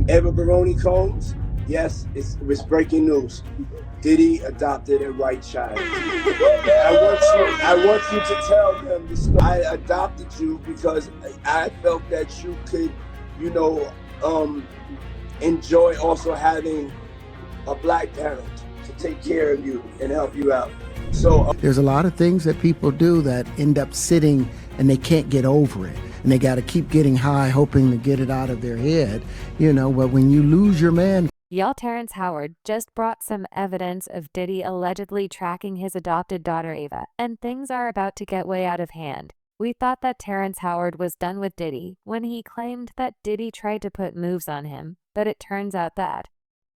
Eva Baroni Combs, yes, it was breaking news. Diddy adopted a white child. I want you to tell them the story. I adopted you because I felt that you could, you know, enjoy also having a black parent to take care of you and help you out. So there's a lot of things that people do that end up sitting and they can't get over it. And they got to keep getting high, hoping to get it out of their head, but when you lose your man. Y'all, Terrence Howard just brought some evidence of Diddy allegedly tracking his adopted daughter Ava, and things are about to get way out of hand. We thought that Terrence Howard was done with Diddy when he claimed that Diddy tried to put moves on him, but it turns out that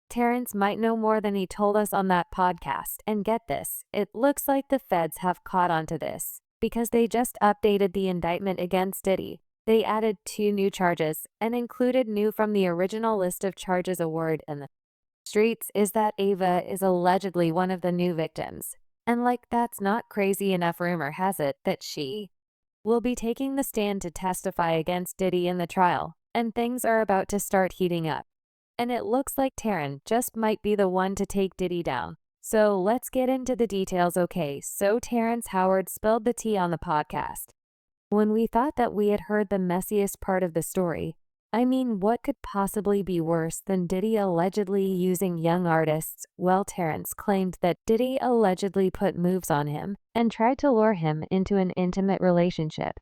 Terrence might know more than he told us on that podcast. And get this, it looks like the feds have caught on to this, because they just updated the indictment against Diddy. They added 2 new charges and included new from the original list of charges. A word in the streets is that Ava is allegedly one of the new victims. And like that's not crazy enough, rumor has it that she will be taking the stand to testify against Diddy in the trial, and things are about to start heating up. And it looks like Terrence just might be the one to take Diddy down. So let's get into the details. Okay, so Terrence Howard spilled the tea on the podcast. When we thought that we had heard the messiest part of the story, I mean, what could possibly be worse than Diddy allegedly using young artists? Well, Terrence claimed that Diddy allegedly put moves on him and tried to lure him into an intimate relationship.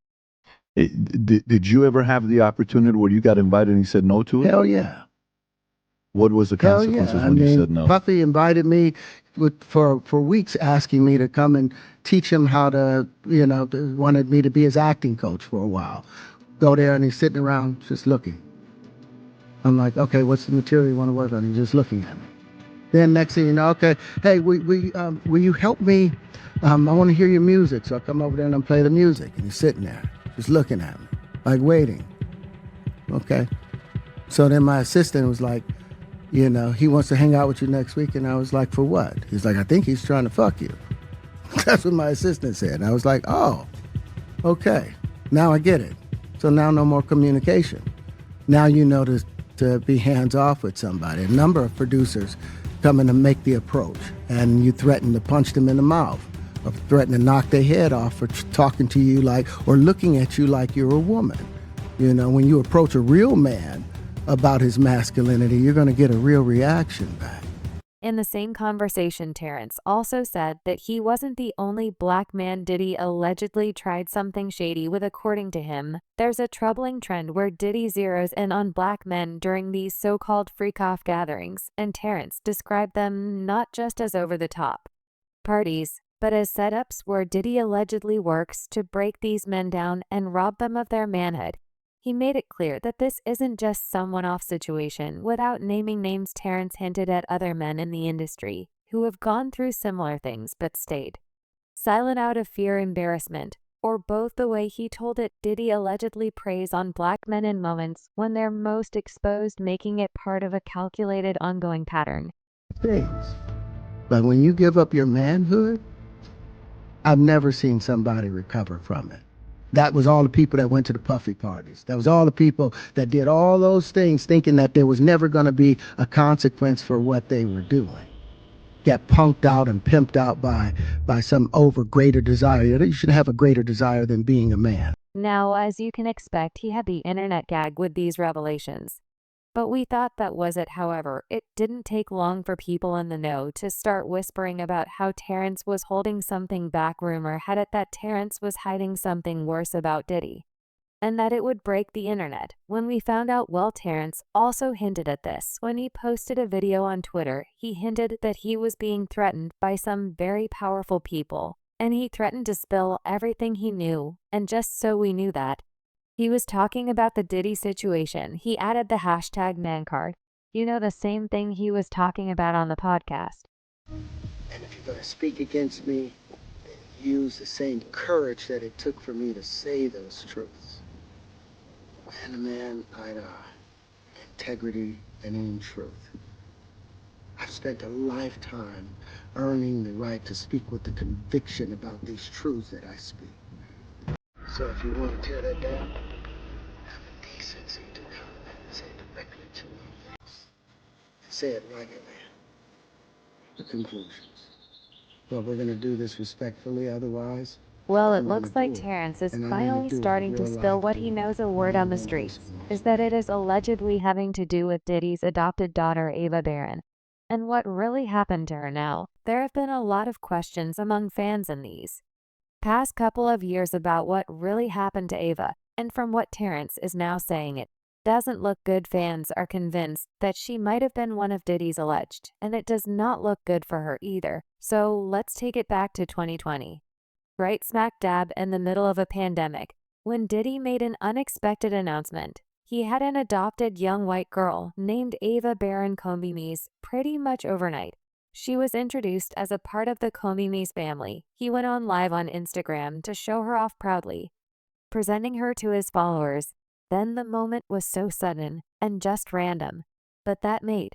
Did you ever have the opportunity where you got invited and you said no to it? Hell yeah. What was the consequences when you said no? Puffy invited me for weeks, asking me to come and teach him how to, wanted me to be his acting coach for a while. Go there and he's sitting around just looking. I'm like, okay, what's the material you want to work on? He's just looking at me. Then next thing you know, okay, hey, will you help me? I want to hear your music. So I come over there and I play the music. And he's sitting there, just looking at me, like waiting. Okay. So then my assistant was like, he wants to hang out with you next week. And I was like, for what? He's like, I think he's trying to fuck you. That's what my assistant said. And I was like, oh, okay. Now I get it. So now no more communication. Now you know to be hands off with somebody. A number of producers come in to make the approach, and you threaten to punch them in the mouth, or threaten to knock their head off for talking to you or looking at you like you're a woman. When you approach a real man about his masculinity, you're going to get a real reaction back. In the same conversation, Terrence also said that he wasn't the only black man Diddy allegedly tried something shady with. According to him, there's a troubling trend where Diddy zeroes in on black men during these so-called freak-off gatherings, and Terrence described them not just as over-the-top parties, but as setups where Diddy allegedly works to break these men down and rob them of their manhood. He made it clear that this isn't just some one-off situation. Without naming names, Terrence hinted at other men in the industry who have gone through similar things but stayed silent out of fear, embarrassment, or both. The way he told it, Diddy allegedly preys on black men in moments when they're most exposed, making it part of a calculated, ongoing pattern. Things. But when you give up your manhood, I've never seen somebody recover from it. That was all the people that went to the Puffy parties. That was all the people that did all those things thinking that there was never going to be a consequence for what they were doing. Get punked out and pimped out by some greater desire. You should have a greater desire than being a man. Now, as you can expect, he had the internet gag with these revelations. But we thought that was it. However, it didn't take long for people in the know to start whispering about how Terrence was holding something back. Rumor had it that Terrence was hiding something worse about Diddy, and that it would break the internet. When we found out, well, Terrence also hinted at this. When he posted a video on Twitter, he hinted that he was being threatened by some very powerful people, and he threatened to spill everything he knew. And just so we knew that he was talking about the Diddy situation, he added the hashtag mancard. The same thing he was talking about on the podcast. And if you're going to speak against me, then use the same courage that it took for me to say those truths. Man to man, eye to eye, integrity and in truth. I've spent a lifetime earning the right to speak with the conviction about these truths that I speak. So if you want to tear that down, have the decency to come and say directly to me. Say it right in there. The conclusions. Well, we're going to do this respectfully, otherwise. Well, it I'm gonna looks like do it. Terrence is And I'm gonna finally do it starting to real spill life, what too. he knows. A word You on the won't streets listen. is that it is allegedly having to do with Diddy's adopted daughter, Ava Barron. And what really happened to her now? There have been a lot of questions among fans in these past couple of years about what really happened to Ava, and from what Terrence is now saying, it doesn't look good. Fans are convinced that she might have been one of Diddy's alleged, and it does not look good for her either. So let's take it back to 2020. Right smack dab in the middle of a pandemic, when Diddy made an unexpected announcement. He had an adopted young white girl named Ava Barron Combs pretty much overnight. She was introduced as a part of the Combs family. He went on live on Instagram to show her off proudly, presenting her to his followers. Then the moment was so sudden and just random, but that made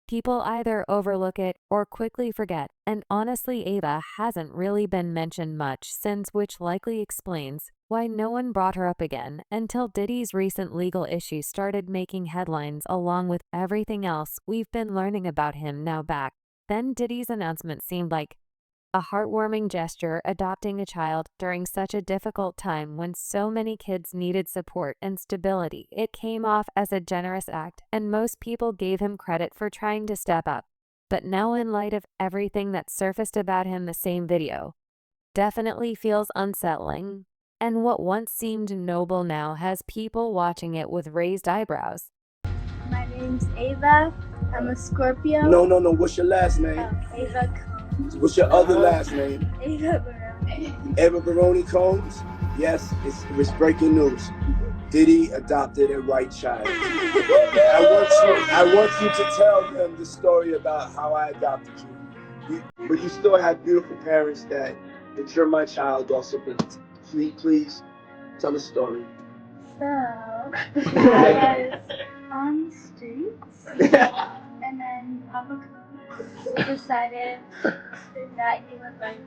people either overlook it or quickly forget, and honestly Ava hasn't really been mentioned much since, which likely explains why no one brought her up again until Diddy's recent legal issues started making headlines along with everything else we've been learning about him now back. Then Diddy's announcement seemed like a heartwarming gesture, adopting a child during such a difficult time when so many kids needed support and stability. It came off as a generous act, and most people gave him credit for trying to step up. But now, in light of everything that surfaced about him, the same video definitely feels unsettling. And what once seemed noble now has people watching it with raised eyebrows. My name's Ava. I'm a Scorpio. No. What's your last name? Ava Combs. What's your other last name? Ava Baroni. Eva Baroni Combs? Yes, it was breaking news. Diddy adopted a white child. I want you to tell them the story about how I adopted you. But you still have beautiful parents that you're my child also. But please tell the story. So, I was on the streets, and then Papa Combs decided that he would like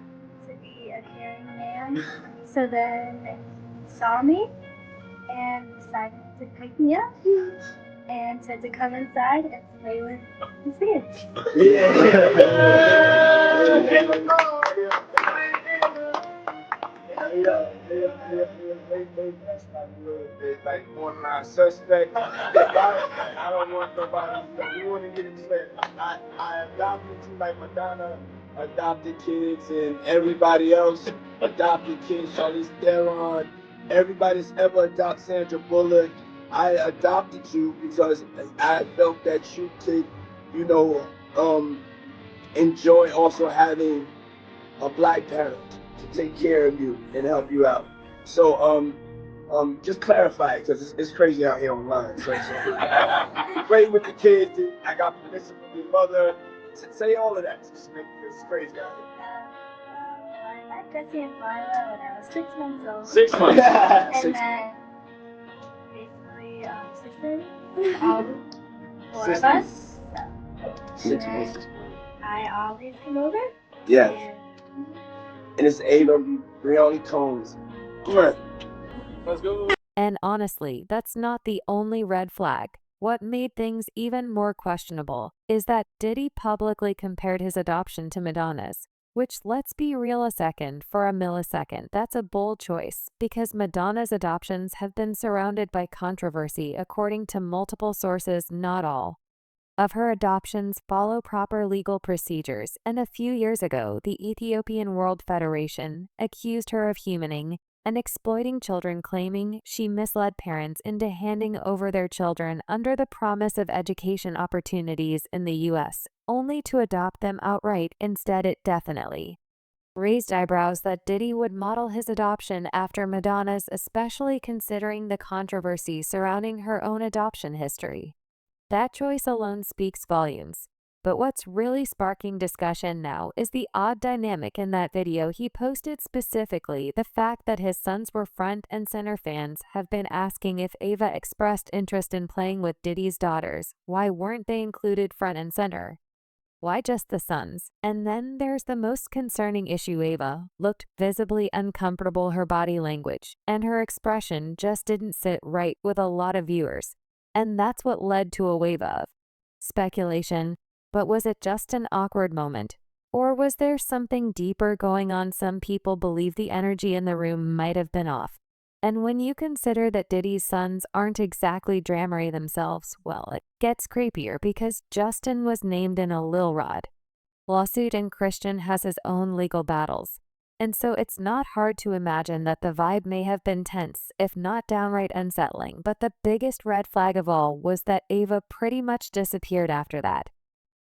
to be a caring man. So then he saw me and decided to pick me up and said to come inside and play with his kids. That's like a little bit like borderline suspect. I don't want nobody. You want to get it clear. I adopted you like Madonna adopted kids and everybody else adopted kids. Charlize Theron, everybody's ever adopted Sandra Bullock. I adopted you because I felt that you could, you know, enjoy also having a black parent to take care of you and help you out. So just clarify it because it's crazy out here online. So play with the kids. I got permission from your mother. Say all of that. It's crazy out here. I met Jesse and Lila when I was 6 months old. 6 months. And then basically sisters, all four of us. So, 6 months. I always come over. Yeah. And it's Ava Baroni Combs. Let's go. And honestly, that's not the only red flag. What made things even more questionable is that Diddy publicly compared his adoption to Madonna's, which, let's be real for a millisecond, that's a bold choice because Madonna's adoptions have been surrounded by controversy according to multiple sources. Not all of her adoptions follow proper legal procedures, and a few years ago, the Ethiopian World Federation accused her of humaning and exploiting children, claiming she misled parents into handing over their children under the promise of education opportunities in the U.S., only to adopt them outright instead. It definitely raised eyebrows that Diddy would model his adoption after Madonna's, especially considering the controversy surrounding her own adoption history. That choice alone speaks volumes. But what's really sparking discussion now is the odd dynamic in that video he posted, specifically the fact that his sons were front and center. Fans have been asking if Ava expressed interest in playing with Diddy's daughters. Why weren't they included front and center? Why just the sons? And then there's the most concerning issue. Ava looked visibly uncomfortable. Her body language and her expression just didn't sit right with a lot of viewers. And that's what led to a wave of speculation, but was it just an awkward moment? Or was there something deeper going on? Some people believe the energy in the room might have been off. And when you consider that Diddy's sons aren't exactly dramery themselves, well, it gets creepier because Justin was named in a Lil Rod lawsuit and Christian has his own legal battles. And so it's not hard to imagine that the vibe may have been tense, if not downright unsettling. But the biggest red flag of all was that Ava pretty much disappeared after that.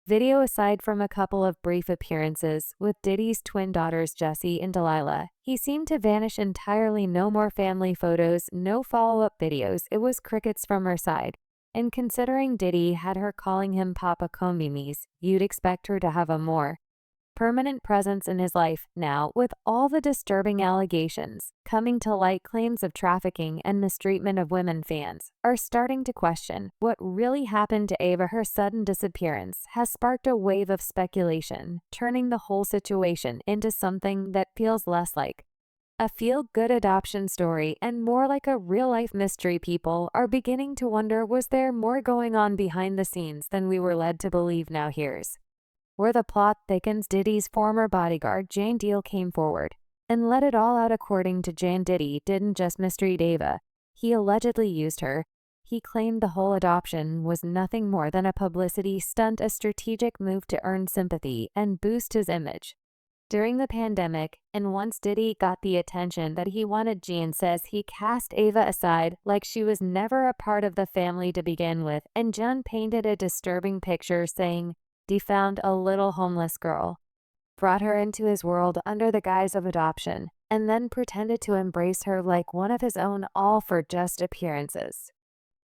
Video aside from a couple of brief appearances with Diddy's twin daughters Jessie and Delilah, he seemed to vanish entirely. No more family photos, no follow-up videos. It was crickets from her side. And considering Diddy had her calling him Papa Combimis, you'd expect her to have a more permanent presence in his life. Now, with all the disturbing allegations coming to light, claims of trafficking and mistreatment of women, fans are starting to question what really happened to Ava. Her sudden disappearance has sparked a wave of speculation, turning the whole situation into something that feels less like a feel-good adoption story and more like a real-life mystery. People are beginning to wonder, was there more going on behind the scenes than we were led to believe? Now here's where the plot thickens. Diddy's former bodyguard, Jane Deal, came forward and let it all out. According to Jane, Diddy didn't just mistreat Ava, he allegedly used her. He claimed the whole adoption was nothing more than a publicity stunt, a strategic move to earn sympathy and boost his image during the pandemic. And once Diddy got the attention that he wanted, Jane says he cast Ava aside like she was never a part of the family to begin with. And Jen painted a disturbing picture, saying he found a little homeless girl, brought her into his world under the guise of adoption, and then pretended to embrace her like one of his own, all for just appearances.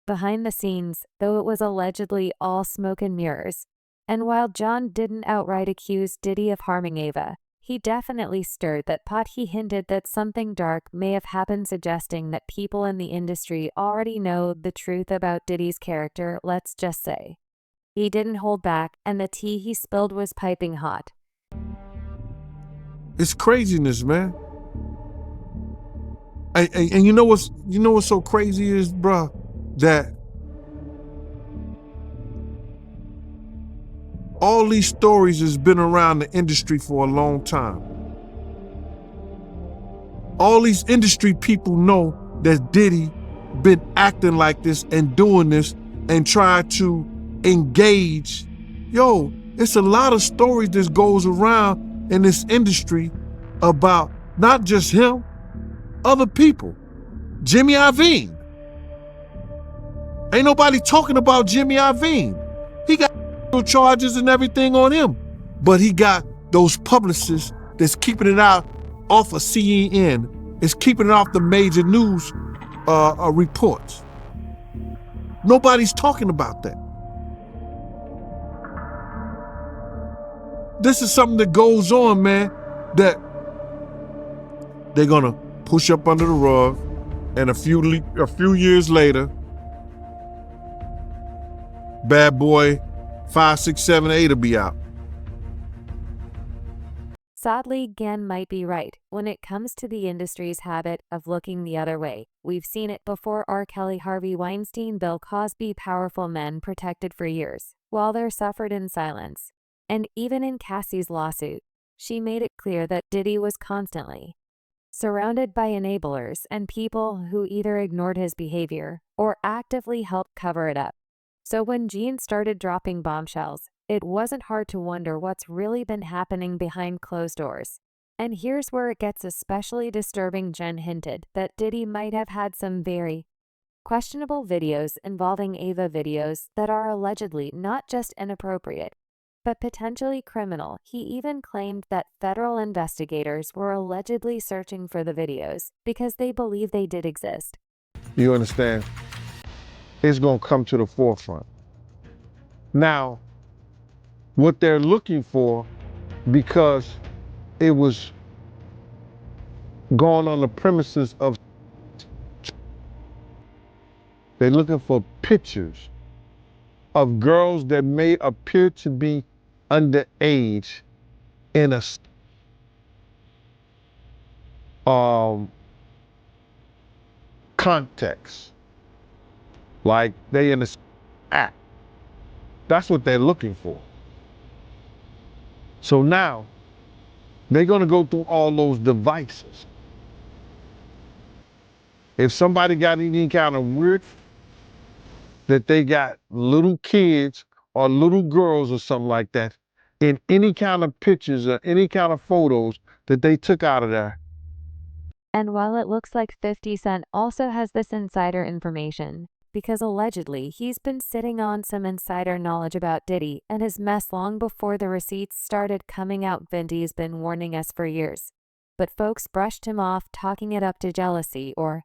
Behind the scenes, though, it was allegedly all smoke and mirrors. And while John didn't outright accuse Diddy of harming Ava, he definitely stirred that pot. He hinted that something dark may have happened, suggesting that people in the industry already know the truth about Diddy's character. Let's just say he didn't hold back, and the tea he spilled was piping hot. It's craziness, man. And you know what's so crazy is, bruh, that all these stories has been around the industry for a long time. All these industry people know that Diddy been acting like this and doing this and try to engage. Yo, it's a lot of stories that goes around in this industry about not just him, other people. Jimmy Iovine. Ain't nobody talking about Jimmy Iovine. He got charges and everything on him, but he got those publicists that's keeping it out off of CNN. It's keeping it off the major news reports. Nobody's talking about that. This is something that goes on, man, that they're gonna push up under the rug, and a few years later, Bad Boy 5, 6, 7, 8 will be out. Sadly, Gann might be right when it comes to the industry's habit of looking the other way. We've seen it before. R. Kelly, Harvey Weinstein, Bill Cosby, powerful men protected for years, while they're suffered in silence. And even in Cassie's lawsuit, she made it clear that Diddy was constantly surrounded by enablers and people who either ignored his behavior or actively helped cover it up. So when Gene started dropping bombshells, it wasn't hard to wonder what's really been happening behind closed doors. And here's where it gets especially disturbing. Jen hinted that Diddy might have had some very questionable videos involving Ava, videos that are allegedly not just inappropriate, but potentially criminal. He even claimed that federal investigators were allegedly searching for the videos because they believe they did exist. You understand? It's gonna come to the forefront. Now, what they're looking for, because it was gone on the premises of, they're looking for pictures of girls that may appear to be underage in a context. Like they in a act. That's what they're looking for. So now, they're going to go through all those devices. If somebody got any kind of weird that they got little kids or little girls or something like that in any kind of pictures or any kind of photos that they took out of there. And while it looks like 50 Cent also has this insider information, because allegedly he's been sitting on some insider knowledge about Diddy and his mess long before the receipts started coming out. Vindy's been warning us for years, but folks brushed him off, talking it up to jealousy or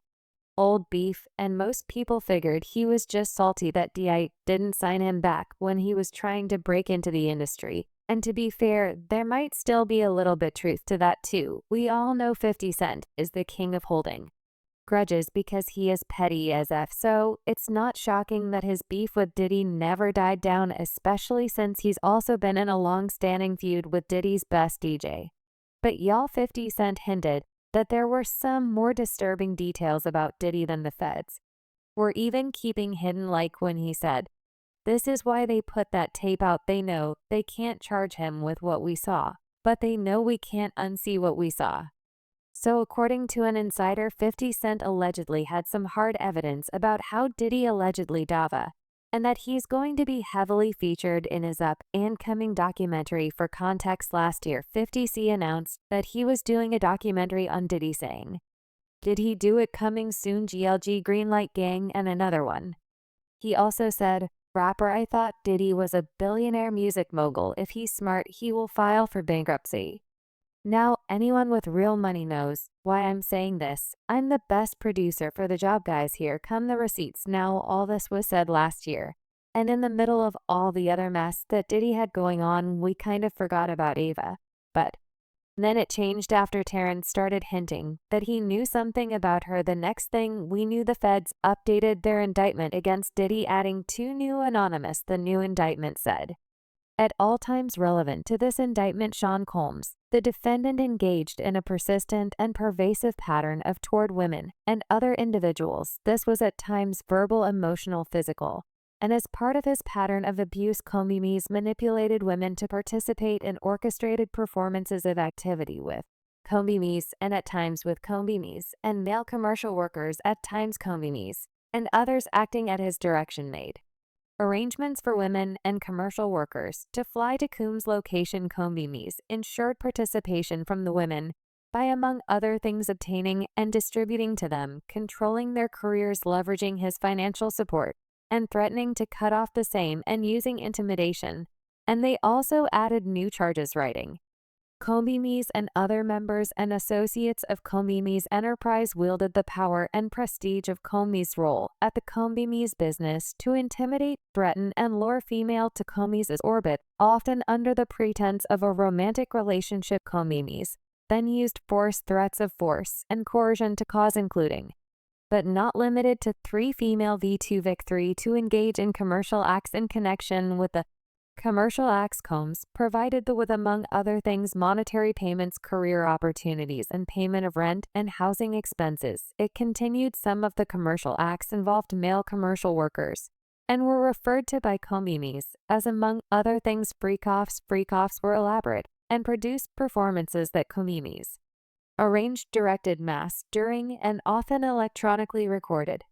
old beef, and most people figured he was just salty that DI didn't sign him back when he was trying to break into the industry. And to be fair, there might still be a little bit truth to that too. We all know 50 Cent is the king of holding grudges because he is petty as F, so it's not shocking that his beef with Diddy never died down, especially since he's also been in a long-standing feud with Diddy's best DJ. But y'all, 50 Cent hinted that there were some more disturbing details about Diddy than the feds were even keeping hidden, like when he said, "This is why they put that tape out. They know they can't charge him with what we saw, but they know we can't unsee what we saw." So according to an insider, 50 Cent allegedly had some hard evidence about how Diddy allegedly Dava, and that he's going to be heavily featured in his up and coming documentary. For context, last year, 50 Cent announced that he was doing a documentary on Diddy, saying, "Did he do it coming soon? GLG Greenlight Gang," and another one. He also said, "Rapper, I thought Diddy was a billionaire music mogul. If he's smart, he will file for bankruptcy." Now, anyone with real money knows why I'm saying this. I'm the best producer for the job, guys. Here come the receipts. Now, all this was said last year, and in the middle of all the other mess that Diddy had going on, we kind of forgot about Ava. But then it changed after Terrence started hinting that he knew something about her. The next thing we knew, the feds updated their indictment against Diddy, adding 2 new anonymous. The new indictment said, "At all times relevant to this indictment, Sean Combs, the defendant, engaged in a persistent and pervasive pattern of toward women and other individuals. This was at times verbal, emotional, physical. And as part of his pattern of abuse, Combs manipulated women to participate in orchestrated performances of activity with Combs, and at times with Combs, and male commercial workers, at times Combs, and others acting at his direction, made arrangements for women and commercial workers to fly to Combs' location. Combs ensured participation from the women by, among other things, obtaining and distributing to them, controlling their careers, leveraging his financial support, and threatening to cut off the same, and using intimidation." And they also added new charges, writing, "Combs and other members and associates of Combs Enterprise wielded the power and prestige of Combs' role at the Combs business to intimidate, threaten, and lure female to Combs' orbit, often under the pretense of a romantic relationship. Combs then used force, threats of force, and coercion to cause, including, but not limited to, 3 female V2 Vic3 to engage in commercial acts in connection with the commercial acts. Combs provided with, among other things, monetary payments, career opportunities, and payment of rent and housing expenses." It continued, "Some of the commercial acts involved male commercial workers and were referred to by Combs as, among other things, freak-offs. Freak-offs were elaborate and produced performances that Combs arranged, directed, masked, during, and often electronically recorded.